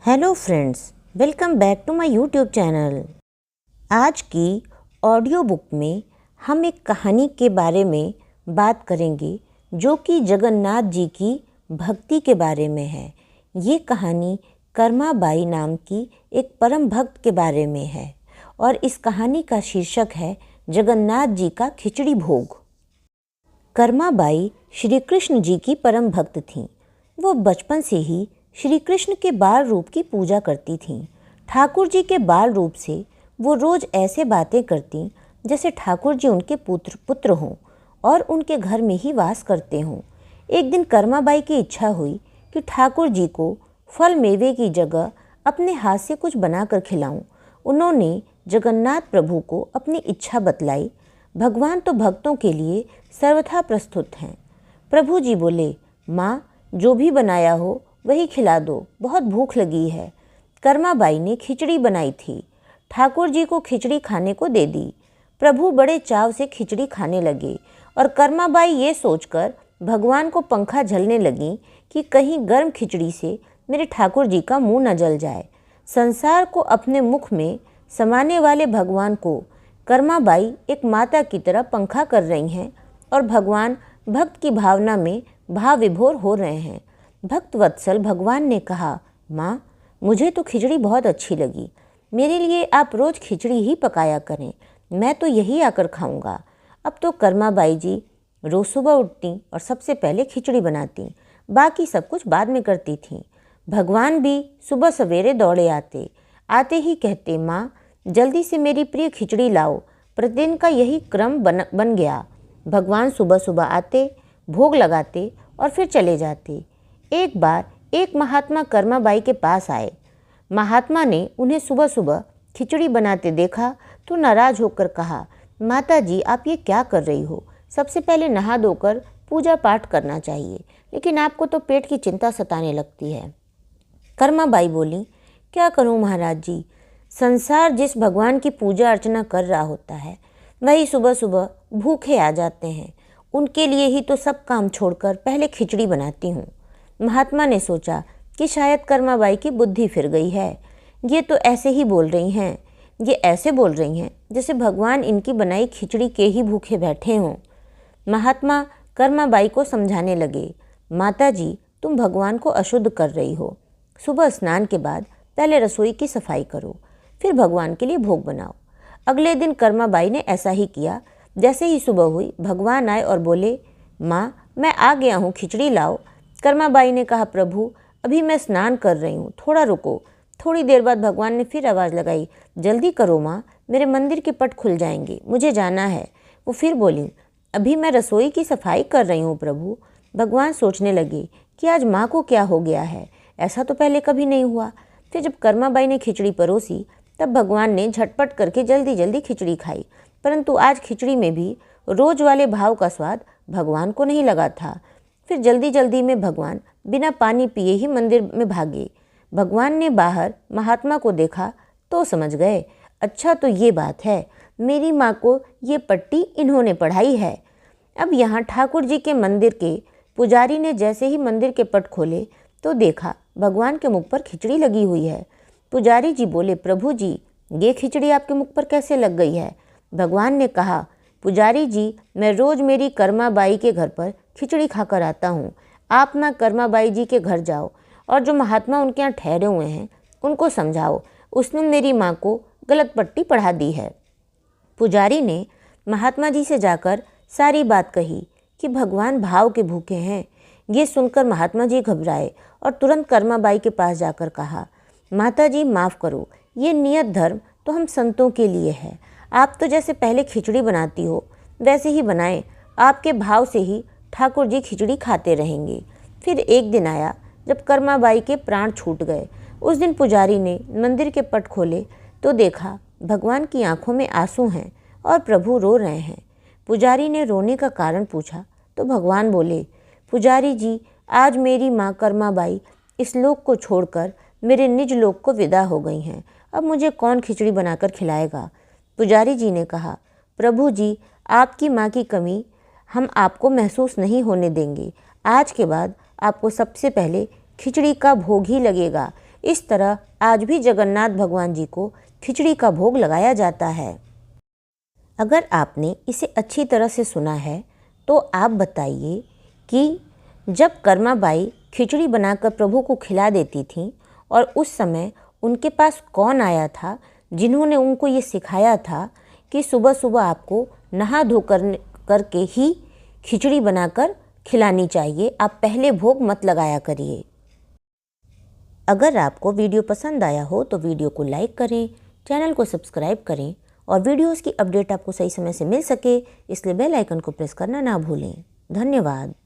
Hello friends, welcome back to my YouTube channel. आज की audio book में हम एक कहानी के बारे में बात करेंगे जो कि जगन्नाथ जी की भक्ति के बारे में है। ये कहानी कर्माबाई नाम की एक परम भक्त के बारे में है और इस कहानी का शीर्षक है जगन्नाथ जी का खिचड़ी भोग। कर्माबाई श्री कृष्ण जी की परम भक्त थीं। वो बचपन से ही श्री कृष्ण के बाल रूप की पूजा करती थीं। ठाकुर जी के बाल रूप से वो रोज़ ऐसे बातें करती जैसे ठाकुर जी उनके पुत्र हों और उनके घर में ही वास करते हों। एक दिन कर्माबाई की इच्छा हुई कि ठाकुर जी को फल मेवे की जगह अपने हाथ से कुछ बनाकर खिलाऊं। उन्होंने जगन्नाथ प्रभु को अपनी इच्छा बतलाई। भगवान तो भक्तों के लिए सर्वथा प्रस्तुत हैं। प्रभु जी बोले, माँ, जो भी बनाया हो वही खिला दो, बहुत भूख लगी है। कर्माबाई ने खिचड़ी बनाई थी। ठाकुर जी को खिचड़ी खाने को दे दी। प्रभु बड़े चाव से खिचड़ी खाने लगे और कर्माबाई ये सोचकर भगवान को पंखा झलने लगी कि कहीं गर्म खिचड़ी से मेरे ठाकुर जी का मुंह न जल जाए। संसार को अपने मुख में समाने वाले भगवान को कर्माबाई एक माता की तरह पंखा कर रही हैं और भगवान भक्त की भावना में भाव विभोर हो रहे हैं। भक्त वत्सल भगवान ने कहा, माँ, मुझे तो खिचड़ी बहुत अच्छी लगी। मेरे लिए आप रोज़ खिचड़ी ही पकाया करें, मैं तो यही आकर खाऊंगा। अब तो कर्माबाई जी रोज़ सुबह उठती और सबसे पहले खिचड़ी बनाती, बाकी सब कुछ बाद में करती थीं। भगवान भी सुबह सवेरे दौड़े आते ही कहते, माँ, जल्दी से मेरी प्रिय खिचड़ी लाओ। प्रतिदिन का यही क्रम बन गया। भगवान सुबह सुबह आते, भोग लगाते और फिर चले जाते। एक बार एक महात्मा कर्माबाई के पास आए। महात्मा ने उन्हें सुबह सुबह खिचड़ी बनाते देखा तो नाराज होकर कहा, माता जी, आप ये क्या कर रही हो? सबसे पहले नहा धोकर पूजा पाठ करना चाहिए, लेकिन आपको तो पेट की चिंता सताने लगती है। कर्माबाई बोली, क्या करूं महाराज जी, संसार जिस भगवान की पूजा अर्चना कर रहा होता है वही सुबह सुबह भूखे आ जाते हैं। उनके लिए ही तो सब काम छोड़कर पहले खिचड़ी बनाती हूँ। महात्मा ने सोचा कि शायद कर्माबाई की बुद्धि फिर गई है। ये तो ऐसे ही बोल रही हैं, ये ऐसे बोल रही हैं जैसे भगवान इनकी बनाई खिचड़ी के ही भूखे बैठे हों। महात्मा कर्माबाई को समझाने लगे, माता जी, तुम भगवान को अशुद्ध कर रही हो। सुबह स्नान के बाद पहले रसोई की सफाई करो, फिर भगवान के लिए भोग बनाओ। अगले दिन कर्माबाई ने ऐसा ही किया। जैसे ही सुबह हुई, भगवान आए और बोले, माँ, मैं आ गया हूँ, खिचड़ी लाओ। कर्माबाई ने कहा, प्रभु, अभी मैं स्नान कर रही हूँ, थोड़ा रुको। थोड़ी देर बाद भगवान ने फिर आवाज़ लगाई, जल्दी करो माँ, मेरे मंदिर के पट खुल जाएंगे, मुझे जाना है। वो फिर बोली, अभी मैं रसोई की सफाई कर रही हूँ प्रभु। भगवान सोचने लगे कि आज माँ को क्या हो गया है, ऐसा तो पहले कभी नहीं हुआ। फिर जब कर्माबाई ने खिचड़ी परोसी तब भगवान ने झटपट करके जल्दी जल्दी खिचड़ी खाई, परंतु आज खिचड़ी में भी रोज वाले भाव का स्वाद भगवान को नहीं लगा था। फिर जल्दी जल्दी में भगवान बिना पानी पिए ही मंदिर में भागे। भगवान ने बाहर महात्मा को देखा तो समझ गए, अच्छा तो ये बात है, मेरी माँ को ये पट्टी इन्होंने पढ़ाई है। अब यहाँ ठाकुर जी के मंदिर के पुजारी ने जैसे ही मंदिर के पट खोले तो देखा भगवान के मुख पर खिचड़ी लगी हुई है। पुजारी जी बोले, प्रभु जी, ये खिचड़ी आपके मुख पर कैसे लग गई है? भगवान ने कहा, पुजारी जी, मैं रोज़ मेरी कर्माबाई के घर पर खिचड़ी खाकर आता हूँ। आप ना कर्माबाई जी के घर जाओ और जो महात्मा उनके यहाँ ठहरे हुए हैं उनको समझाओ, उसने मेरी माँ को गलत पट्टी पढ़ा दी है। पुजारी ने महात्मा जी से जाकर सारी बात कही कि भगवान भाव के भूखे हैं। ये सुनकर महात्मा जी घबराए और तुरंत कर्माबाई के पास जाकर कहा, माता जी, माफ़ करो, ये नियत धर्म तो हम संतों के लिए है। आप तो जैसे पहले खिचड़ी बनाती हो वैसे ही बनाएं, आपके भाव से ही ठाकुर जी खिचड़ी खाते रहेंगे। फिर एक दिन आया जब कर्माबाई के प्राण छूट गए। उस दिन पुजारी ने मंदिर के पट खोले तो देखा भगवान की आंखों में आंसू हैं और प्रभु रो रहे हैं। पुजारी ने रोने का कारण पूछा तो भगवान बोले, पुजारी जी, आज मेरी माँ कर्माबाई इस लोक को छोड़कर मेरे निज लोक को विदा हो गई हैं। अब मुझे कौन खिचड़ी बनाकर खिलाएगा? पुजारी जी ने कहा, प्रभु जी, आपकी माँ की कमी हम आपको महसूस नहीं होने देंगे। आज के बाद आपको सबसे पहले खिचड़ी का भोग ही लगेगा। इस तरह आज भी जगन्नाथ भगवान जी को खिचड़ी का भोग लगाया जाता है। अगर आपने इसे अच्छी तरह से सुना है तो आप बताइए कि जब कर्माबाई खिचड़ी बनाकर प्रभु को खिला देती थीं और उस समय उनके पास कौन आया था जिन्होंने उनको ये सिखाया था कि सुबह सुबह आपको नहा धो करके ही खिचड़ी बनाकर खिलानी चाहिए, आप पहले भोग मत लगाया करिए। अगर आपको वीडियो पसंद आया हो तो वीडियो को लाइक करें, चैनल को सब्सक्राइब करें और वीडियोस की अपडेट आपको सही समय से मिल सके इसलिए बेल आइकन को प्रेस करना ना भूलें। धन्यवाद।